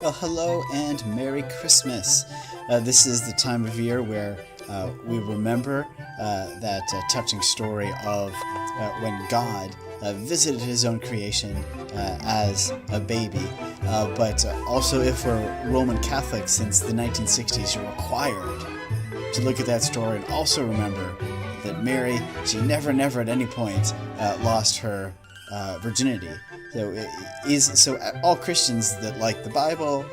Well, hello and Merry Christmas. This is the time of year where we remember that touching story of when God visited his own creation as a baby. But also, if we're Roman Catholics since the 1960s, you're required to look at that story and also remember that Mary, she never at any point lost her virginity. So all Christians that like the Bible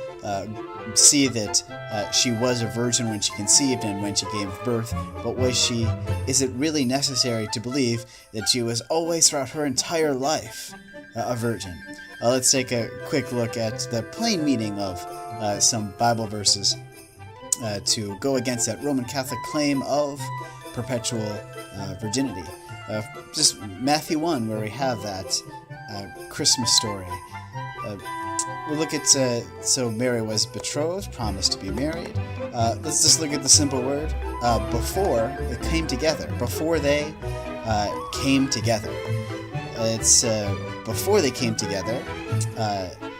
see that she was a virgin when she conceived and when she gave birth, but is it really necessary to believe that she was always throughout her entire life a virgin? Let's take a quick look at the plain meaning of some Bible verses to go against that Roman Catholic claim of perpetual virginity. Just Matthew 1, where we have that Christmas story. We'll look at, so Mary was betrothed, promised to be married. Let's just look at the simple word, before they came together. Before they came together. It's before they came together,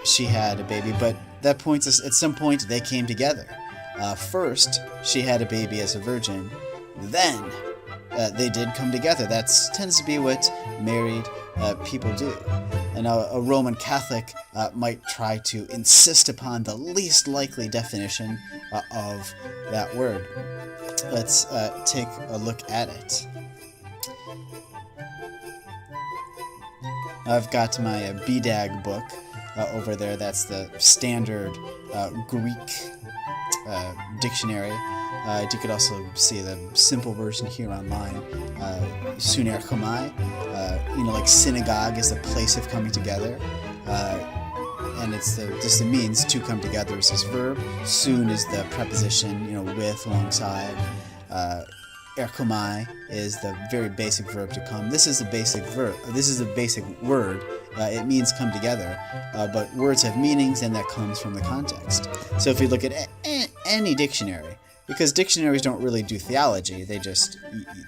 she had a baby, but that points us, at some point they came together. First, she had a baby as a virgin, then they did come together. That tends to be what married people do. And a Roman Catholic might try to insist upon the least likely definition of that word. Let's take a look at it. I've got my BDAG book over there. That's the standard Greek dictionary. You could also see the simple version here online. Suner chomai, like synagogue is the place of coming together, and it's just the means to come together is this verb. Soon is the preposition, with, alongside. Erchomai is the very basic verb to come. This is a basic verb. This is a basic word. It means come together, but words have meanings, and that comes from the context. So if you look at any dictionary, because dictionaries don't really do theology, they just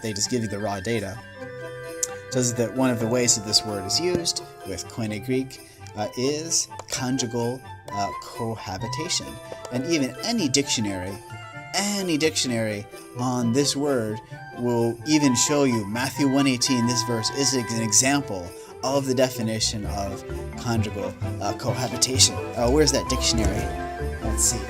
give you the raw data. Says that one of the ways that this word is used with Koine Greek is conjugal cohabitation, and even any dictionary on this word will even show you Matthew 1:18. This verse is an example of the definition of conjugal cohabitation. Where's that dictionary? Let's see.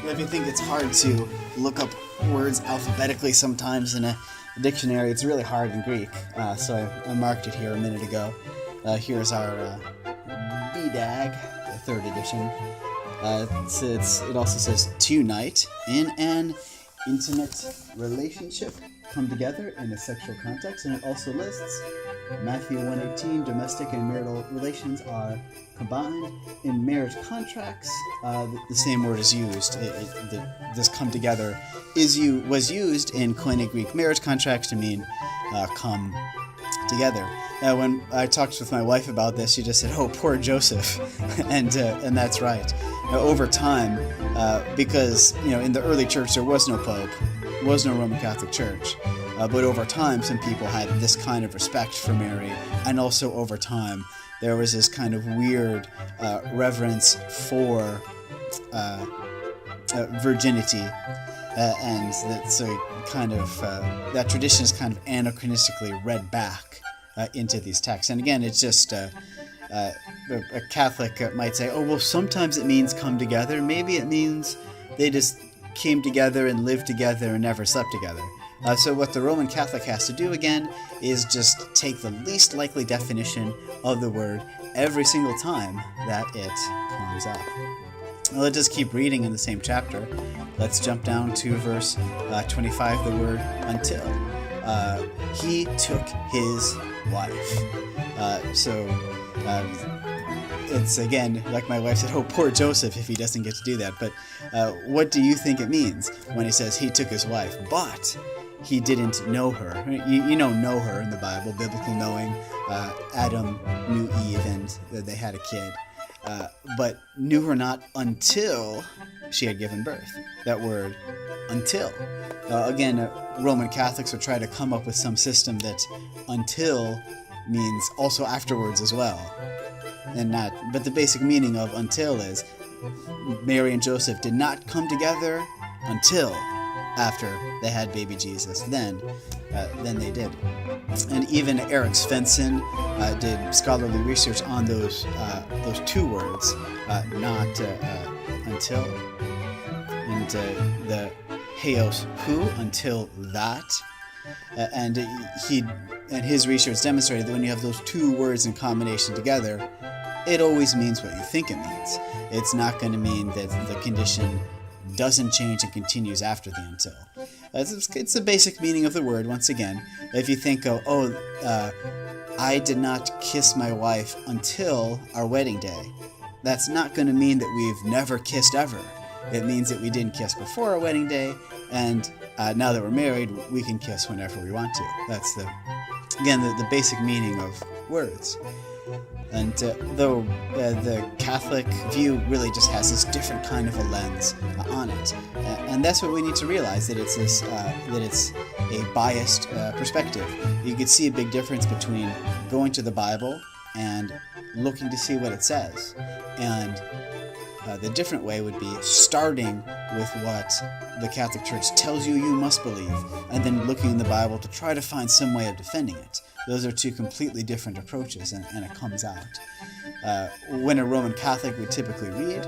If you think it's hard to look up words alphabetically sometimes in a dictionary, it's really hard in Greek. So I marked it here a minute ago. Here's our BDAG, the 3rd edition. It also says to unite in an intimate relationship, come together in a sexual context, and it also lists Matthew 1:18, domestic and marital relations are combined. In marriage contracts, the same word is used. This come together was used in Koine Greek marriage contracts to mean come together. Now, when I talked with my wife about this, she just said, "Oh, poor Joseph," and that's right. Now, over time, because in the early church there was no pope, was no Roman Catholic Church. But over time, some people had this kind of respect for Mary, and also over time, there was this kind of weird reverence for virginity, and that tradition is kind of anachronistically read back into these texts. And again, it's just a Catholic might say, "Oh, well, sometimes it means come together. Maybe it means they just came together and lived together and never slept together." So what the Roman Catholic has to do, again, is just take the least likely definition of the word every single time that it comes up. Well, let's just keep reading in the same chapter. Let's jump down to verse 25, the word until. He took his wife. It's, again, like my wife said, "Oh, poor Joseph if he doesn't get to do that." But what do you think it means when he says he took his wife, but he didn't know her? Know her in the Bible, biblical knowing. Adam knew Eve and they had a kid. but knew her not until she had given birth. That word, until. Again, Roman Catholics will try to come up with some system that until means also afterwards as well. But the basic meaning of until is Mary and Joseph did not come together until after they had baby Jesus. Then they did. And even Eric Svensson did scholarly research on those two words, not until, and the heos who, until that. And his research demonstrated that when you have those two words in combination together, it always means what you think it means. It's not going to mean that the condition doesn't change and continues after the until. It's the basic meaning of the word, once again. If you think of, I did not kiss my wife until our wedding day, that's not going to mean that we've never kissed ever. It means that we didn't kiss before our wedding day, and now that we're married, we can kiss whenever we want to. That's the basic meaning of words. And though the Catholic view really just has this different kind of a lens on it, and that's what we need to realize, that it's a biased perspective. You could see a big difference between going to the Bible and looking to see what it says, and the different way would be starting with what the Catholic Church tells you must believe, and then looking in the Bible to try to find some way of defending it. Those are two completely different approaches, and it comes out. When a Roman Catholic would typically read,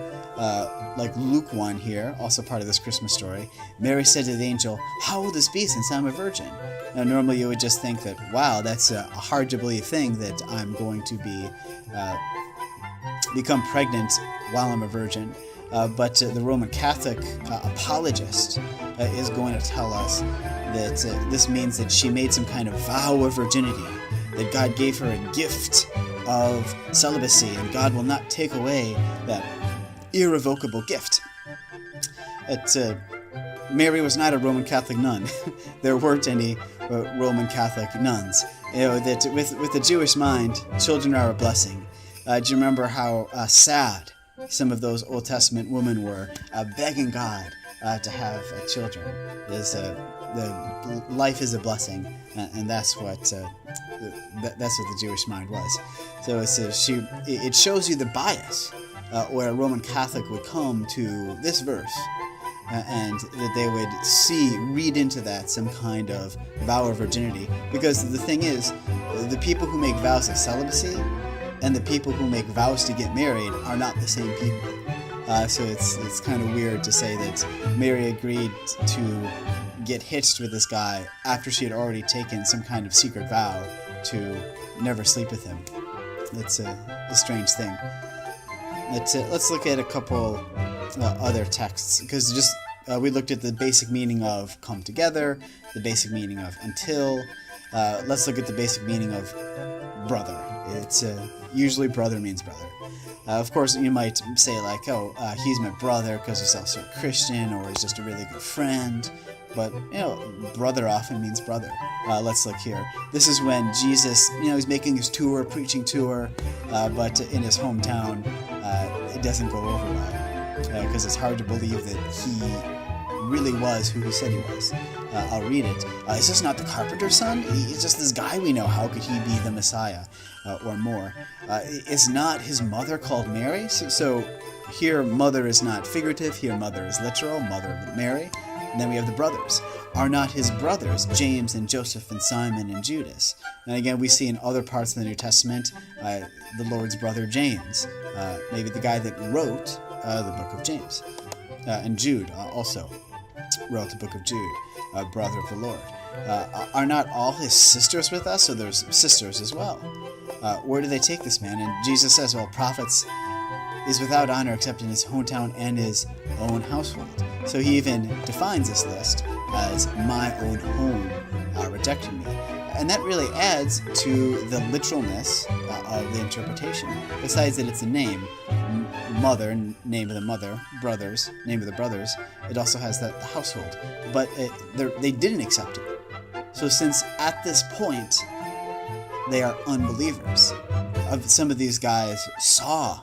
like Luke 1 here, also part of this Christmas story, Mary said to the angel, "How will this be since I'm a virgin?" Now, normally you would just think that, wow, that's a hard to believe thing, that I'm going to become pregnant while I'm a virgin. But the Roman Catholic apologist is going to tell us that this means that she made some kind of vow of virginity, that God gave her a gift of celibacy, and God will not take away that irrevocable gift. Mary was not a Roman Catholic nun. There weren't any Roman Catholic nuns. That with the Jewish mind, children are a blessing. Do you remember how sad some of those Old Testament women were, begging God to have children? The life is a blessing, and that's what the Jewish mind was. So it shows you the bias where a Roman Catholic would come to this verse, and that they would read into that some kind of vow of virginity. Because the thing is, the people who make vows of celibacy and the people who make vows to get married are not the same people. So it's kind of weird to say that Mary agreed to get hitched with this guy after she had already taken some kind of secret vow to never sleep with him. It's a strange thing. Let's look at a couple other texts, because we looked at the basic meaning of come together, the basic meaning of until. Let's look at the basic meaning of brother. It's usually brother means brother. Of course, you might say like, he's my brother because he's also a Christian, or he's just a really good friend. But, brother often means brother. Let's look here. This is when Jesus, he's making his tour, preaching tour, but in his hometown, it doesn't go over well, because it's hard to believe that he really was who he said he was. I'll read it. Is this not the carpenter's son? He's just this guy we know. How could he be the Messiah, or more? Is not his mother called Mary? So here, mother is not figurative. Here, mother is literal, mother of Mary. And then we have the brothers. Are not his brothers James and Joseph and Simon and Judas? And again, we see in other parts of the New Testament the Lord's brother James, maybe the guy that wrote the book of James. And Jude also wrote the book of Jude, brother of the Lord. Are not all his sisters with us? So there's sisters as well. Where do they take this man? And Jesus says, prophets is without honor except in his hometown and his own household. So he even defines this list as my own home rejected me. And that really adds to the literalness of the interpretation. Besides that it's a name, mother, name of the mother, brothers, name of the brothers, it also has the household. But they didn't accept it. So since at this point they are unbelievers, some of these guys saw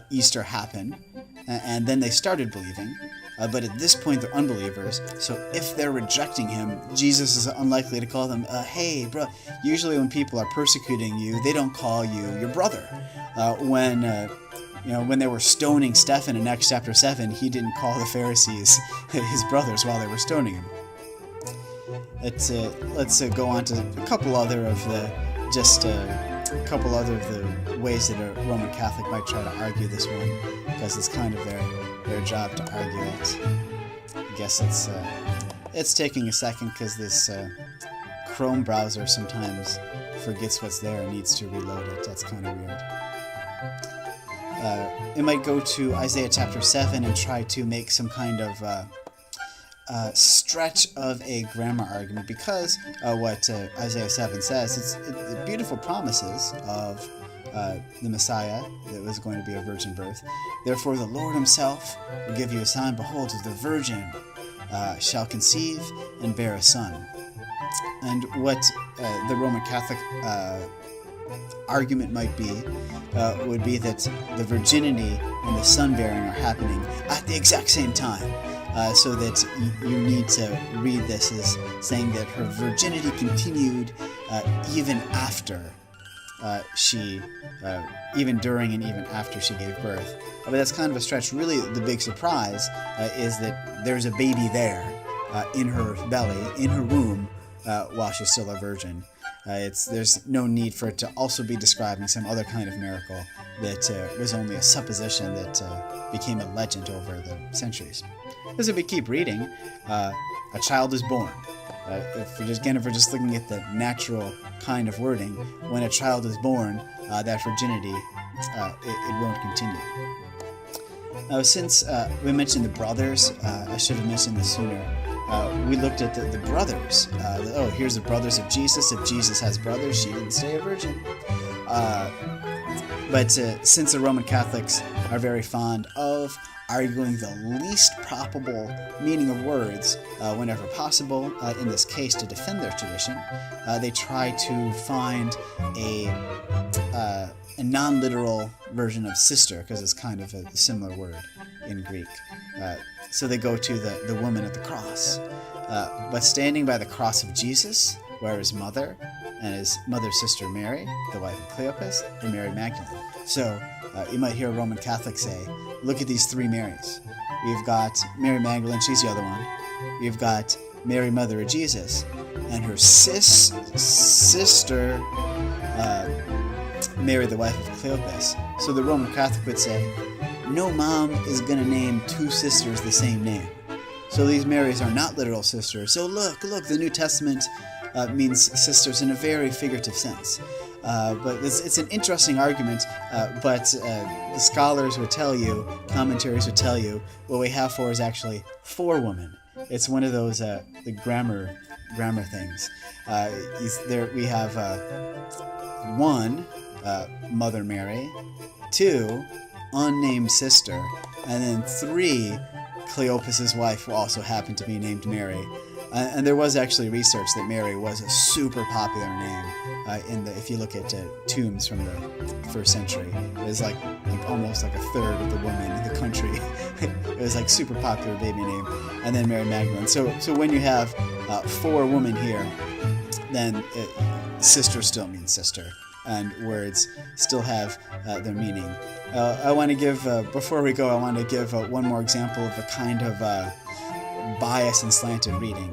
Easter happen, and then they started believing. But at this point, they're unbelievers. So if they're rejecting him, Jesus is unlikely to call them, hey, bro. Usually when people are persecuting you, they don't call you your brother. When they were stoning Stephen in Acts chapter 7, he didn't call the Pharisees his brothers while they were stoning him. Let's go on to a couple other of the ways that a Roman Catholic might try to argue this one, because it's kind of their job to argue it. I guess it's taking a second because this Chrome browser sometimes forgets what's there and needs to reload it. That's kind of weird. It might go to Isaiah chapter 7 and try to make some kind of stretch of a grammar argument, because what Isaiah 7 says, it's the beautiful promises of the Messiah that was going to be a virgin birth. Therefore the Lord himself will give you a sign. Behold, the virgin shall conceive and bear a son. And what the Roman Catholic argument might be would be that the virginity and the son bearing are happening at the exact same time. So that you need to read this as saying that her virginity continued even after even during and even after she gave birth. But that's kind of a stretch. Really, the big surprise is that there's a baby there in her belly, in her womb, while she's still a virgin. There's no need for it to also be describing some other kind of miracle that was only a supposition that became a legend over the centuries. Because if we keep reading, a child is born. If we're just looking at the natural kind of wording, when a child is born, that virginity, it won't continue. Now, since we mentioned the brothers, I should have mentioned this sooner. We looked at the brothers. Here's the brothers of Jesus. If Jesus has brothers, she didn't stay a virgin. But since the Roman Catholics are very fond of arguing the least probable meaning of words whenever possible, in this case to defend their tradition, they try to find a non-literal version of sister, because it's kind of a similar word in Greek. So they go to the woman at the cross. But standing by the cross of Jesus were his mother and his mother's sister Mary, the wife of Cleopas, and Mary Magdalene. So you might hear a Roman Catholic say, look at these three Marys. We've got Mary Magdalene, she's the other one. We've got Mary, mother of Jesus, and her sister, Mary, the wife of Cleopas. So the Roman Catholic would say, no mom is going to name two sisters the same name. So these Marys are not literal sisters. So look, the New Testament means sisters in a very figurative sense. But it's an interesting argument, but the scholars would tell you, commentaries would tell you, what we have for is actually four women. It's one of those the grammar things. We have one, Mother Mary, two, unnamed sister, and then three, Cleopas's wife, who also happened to be named Mary. And there was actually research that Mary was a super popular name if you look at tombs from the first century. It was like almost like a third of the women in the country. It was like super popular baby name. And then Mary Magdalene. So when you have four women here, then sister still means sister, and words still have their meaning. I want to give, before we go, I want to give one more example of a kind of bias and slanted reading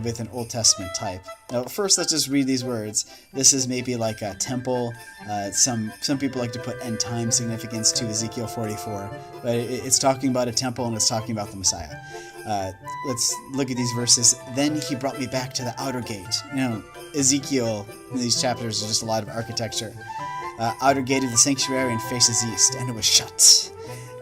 with an Old Testament type. Now, first, let's just read these words. This is maybe like a temple. Some people like to put end time significance to Ezekiel 44, but it's talking about a temple and it's talking about the Messiah. Let's look at these verses. Then he brought me back to the outer gate. Ezekiel, in these chapters, is just a lot of architecture. Outer gate of the sanctuary and faces east, and it was shut.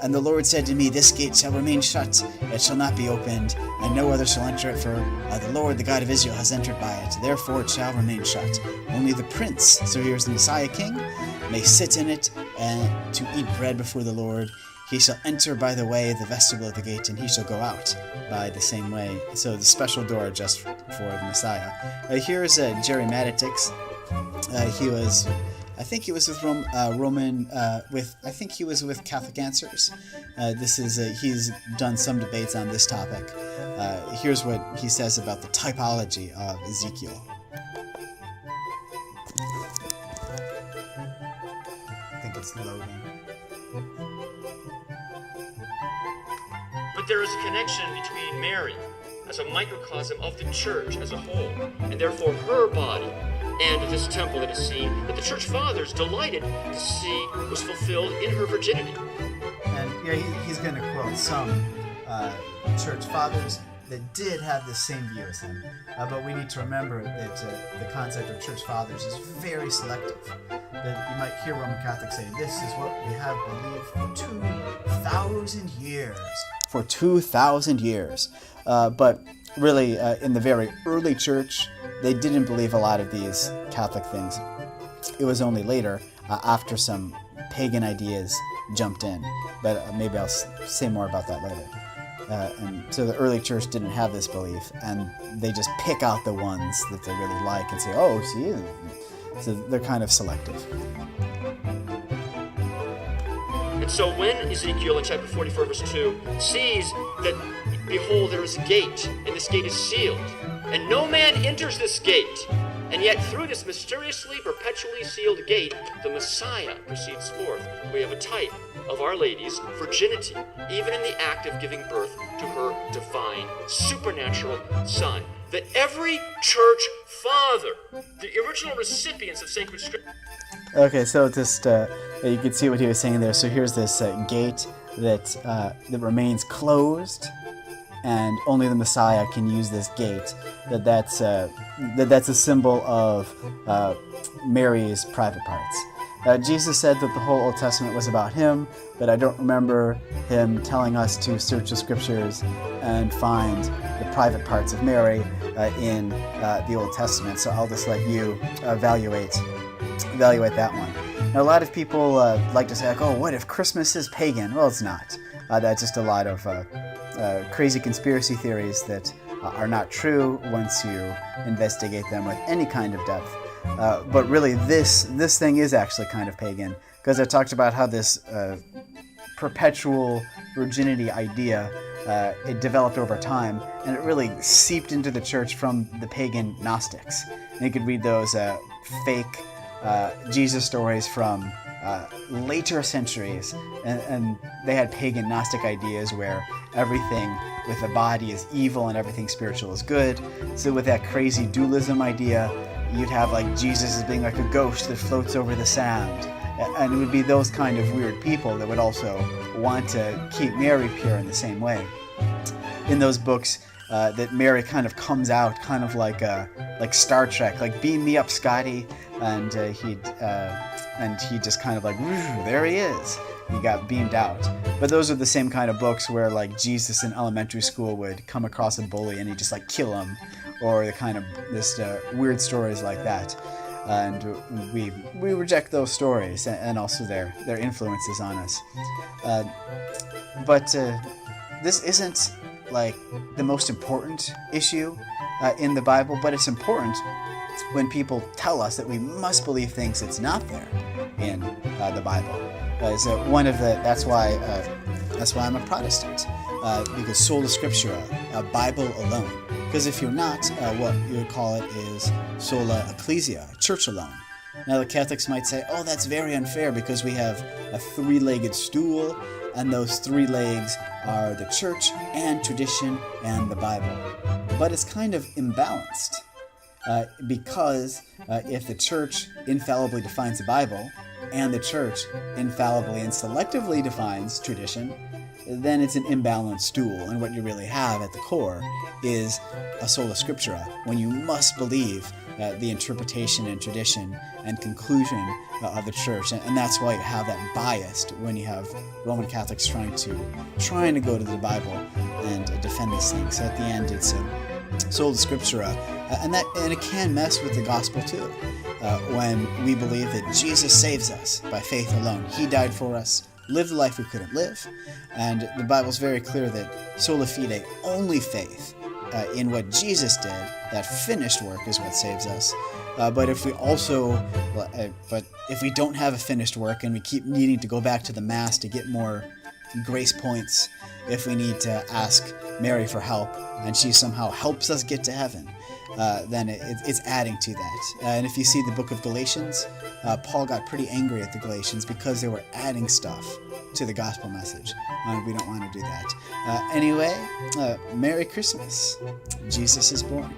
And the Lord said to me, this gate shall remain shut, it shall not be opened, and no other shall enter it, for the Lord, the God of Israel, has entered by it. Therefore it shall remain shut. Only the prince, so here's the Messiah King, may sit in it, and to eat bread before the Lord. He shall enter by the way of the vestibule of the gate, and he shall go out by the same way. So the special door just for the Messiah. Here's Jerry Matetics. He was I think he was with I think he was with Catholic Answers. He's done some debates on this topic. Here's what he says about the typology of Ezekiel. I think it's loading. But there is a connection between Mary as a microcosm of the church as a whole, and therefore her body, and this temple that is seen, that the church fathers delighted to see was fulfilled in her virginity. And he's going to quote some church fathers that did have the same view as him. But we need to remember that the concept of church fathers is very selective. That you might hear Roman Catholics say, this is what we have believed for 2,000 years. For 2,000 years. But really, in the very early church, they didn't believe a lot of these Catholic things. It was only later, after some pagan ideas jumped in. But maybe I'll say more about that later. And so the early church didn't have this belief, and they just pick out the ones that they really like and say, oh, see? So they're kind of selective. And so when Ezekiel in chapter 44 verse 2 sees that, behold, there is a gate, and this gate is sealed, and no man enters this gate, and yet through this mysteriously, perpetually sealed gate, the Messiah proceeds forth. We have a type of Our Lady's virginity, even in the act of giving birth to her divine, supernatural Son. That every church father, the original recipients of sacred scripture. Okay, so just you can see what he was saying there. So here's this gate that remains closed, and only the Messiah can use this gate. That's a symbol of Mary's private parts. Jesus said that the whole Old Testament was about him, but I don't remember him telling us to search the scriptures and find the private parts of Mary in the Old Testament. So I'll just let you evaluate that one. Now, a lot of people like to say, like, oh, what if Christmas is pagan? Well, it's not. That's just a lot of crazy conspiracy theories that are not true once you investigate them with any kind of depth. But really, this thing is actually kind of pagan, because I talked about how this perpetual virginity idea, it developed over time, and it really seeped into the church from the pagan Gnostics. And you could read those fake Jesus stories from later centuries, and they had pagan Gnostic ideas where everything with the body is evil and everything spiritual is good. So with that crazy dualism idea, you'd have like Jesus as being like a ghost that floats over the sand. And it would be those kind of weird people that would also want to keep Mary pure in the same way. In those books, that Mary kind of comes out kind of like Star Trek, like beam me up, Scotty, and he just kind of like, there he is. He got beamed out. But those are the same kind of books where like Jesus in elementary school would come across a bully and he'd just like kill him, or the kind of this weird stories like that. And we reject those stories and also their influences on us. But this isn't like the most important issue in the Bible, but it's important when people tell us that we must believe things that's not there in the Bible. So that's why I'm a Protestant, because sola scriptura, Bible alone. Because if you're not, what you would call it is sola ecclesia, church alone. Now the Catholics might say, oh, that's very unfair because we have a three-legged stool, and those three legs are the church and tradition and the Bible. But it's kind of imbalanced, because if the church infallibly defines the Bible, and the church infallibly and selectively defines tradition, then it's an imbalanced stool, and what you really have at the core is a sola scriptura, when you must believe the interpretation and tradition and conclusion of the church, and that's why you have that bias when you have Roman Catholics trying to go to the Bible and defend these things. So at the end, it's sola scriptura, and it can mess with the gospel too. When we believe that Jesus saves us by faith alone, He died for us, lived the life we couldn't live, and the Bible's very clear that sola fide, only faith, in what Jesus did. That finished work is what saves us. But if we don't have a finished work and we keep needing to go back to the Mass to get more grace points, if we need to ask Mary for help and she somehow helps us get to heaven, then it's adding to that. And if you see the book of Galatians, Paul got pretty angry at the Galatians because they were adding stuff to the gospel message. We don't want to do that. Anyway, Merry Christmas. Jesus is born.